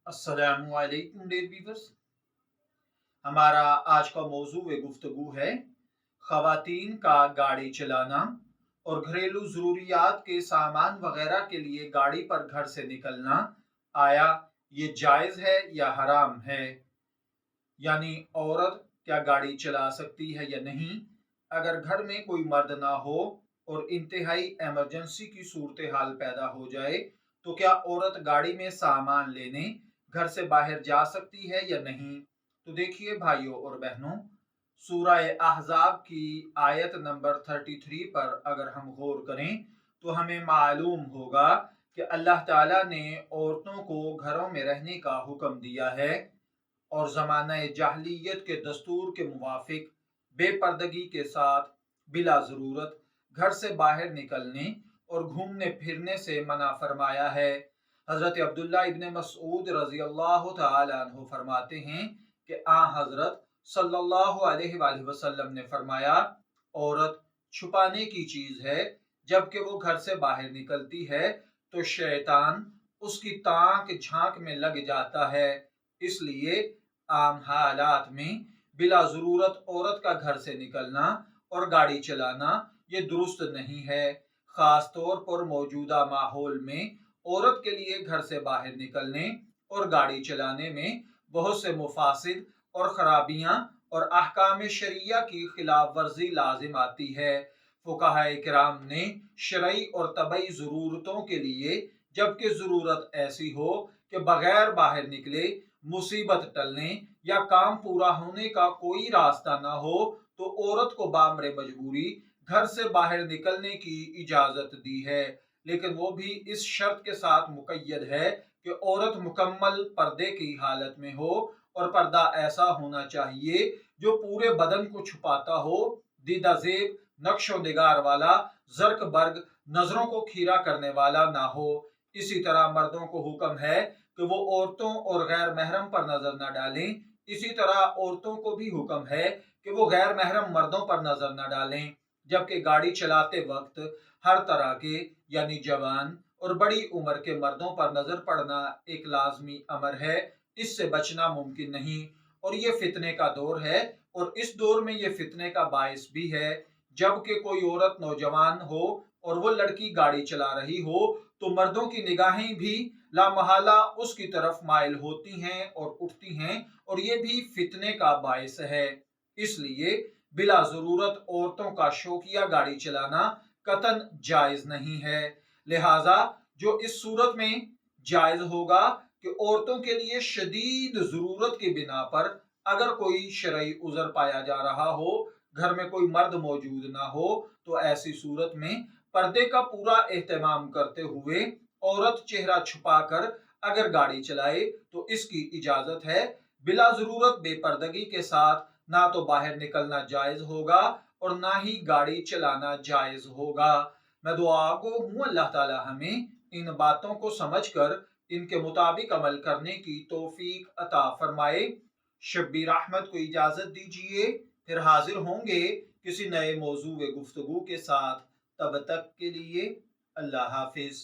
अस्सलामुअलैकुम dear viewers. हमारा आज का मौजू गुफ्तगू है ख़वातीन का गाड़ी चलाना और घरेलू ज़रूरियात के सामान वगैरह के लिए गाड़ी पर घर से निकलना। आया ये जायज़ है या हराम है? यानी औरत क्या गाड़ी चला सकती है या नहीं? अगर घर में कोई मर्द ना हो और इंतहाई एमरजेंसी की सूरत हाल पैदा हो जाए तो क्या औरत गाड़ी में सामान लेने घर से बाहर जा सकती है या नहीं? तो देखिए भाइयों और बहनों, सूरह अहज़ाब की आयत नंबर 33 पर अगर हम गौर करें तो हमें मालूम होगा कि अल्लाह ताला ने औरतों को घरों में रहने का हुक्म दिया है और ज़माना जाहलियत के दस्तूर के मुवाफिक बेपर्दगी के साथ बिला ज़रूरत घर से बाहर निकलने और घूमने फिरने से मना फरमाया है। हज़रत अब्दुल्ला इब्न मसऊद रज़ी अल्लाह तआला अन्हु फरमाते हैं कि हज़रत सल्लल्लाहु अलैहि वसल्लम ने फरमाया, औरत छुपाने की चीज़ है, जबकि वो घर से बाहर निकलती है तो शैतान उसकी ताक झांक में लग जाता है। इसलिए आम हालात में बिला ज़रूरत औरत का घर से निकलना और गाड़ी चलाना ये दुरुस्त नहीं है। ख़ास तौर पर मौजूदा माहौल में औरत के लिए घर से बाहर निकलने और गाड़ी चलाने में बहुत से मुफासिद और ख़राबियाँ और अहकाम शरिया की खिलाफ वर्जी लाजिम आती है। फुक़हा किराम ने शरई और तबई ज़रूरतों के लिए, जबकि ज़रूरत ऐसी हो कि बगैर बाहर निकले मुसीबत टलने या काम पूरा होने का कोई रास्ता ना हो, तो औरत को बामरे मजबूरी घर से बाहर निकलने की इजाज़त दी है, लेकिन वो भी इस शर्त के साथ मुक़य्यद है कि औरत मुकम्मल पर्दे की हालत में हो और पर्दा ऐसा होना चाहिए जो पूरे बदन को छुपाता हो, दीदा ज़ेब नक्शो निगार वाला, जर्क बर्ग नजरों को खीरा करने वाला ना हो। इसी तरह मर्दों को हुक्म है कि वो औरतों और गैर महरम पर नजर न डालें। इसी तरह औरतों को भी हुक्म है कि वो गैर महरम मर्दों पर नजर न डालें। जबकि गाड़ी चलाते वक्त हर तरह के यानी जवान और बड़ी उम्र के मर्दों पर नजर पड़ना एक लाजमी अमर है, इससे बचना मुमकिन नहीं। और ये फितने का दौर है और इस दौर में ये फितने का बायस भी है। जबकि कोई औरत नौजवान हो और वो लड़की गाड़ी चला रही हो तो मर्दों की निगाहें भी लामहला उसकी तरफ माइल होती हैं और उठती हैं, और ये भी फितने का बायस है। इसलिए बिला जरूरत औरतों का शौकिया गाड़ी चलाना कतन जायज नहीं है। लिहाजा जो इस सूरत में जायज होगा कि औरतों के लिए शदीद जरूरत की बिना पर अगर कोई शरई उज़र पाया जा रहा हो, घर में कोई मर्द मौजूद ना हो, तो ऐसी सूरत में पर्दे का पूरा एहतमाम करते हुए औरत चेहरा छुपाकर अगर गाड़ी चलाए तो इसकी इजाजत है। बिला जरूरत बेपर्दगी के साथ ना तो बाहर निकलना जायज होगा और ना ही गाड़ी चलाना जायज होगा। मैं दुआ को हूँ अल्लाह ताला हमें इन बातों को समझकर इनके मुताबिक अमल करने की तौफीक अता फरमाए। शब्बीर अहमद को इजाजत दीजिए, फिर हाजिर होंगे किसी नए मौजू गुफ्तगू के साथ। तब तक के लिए अल्लाह हाफिज।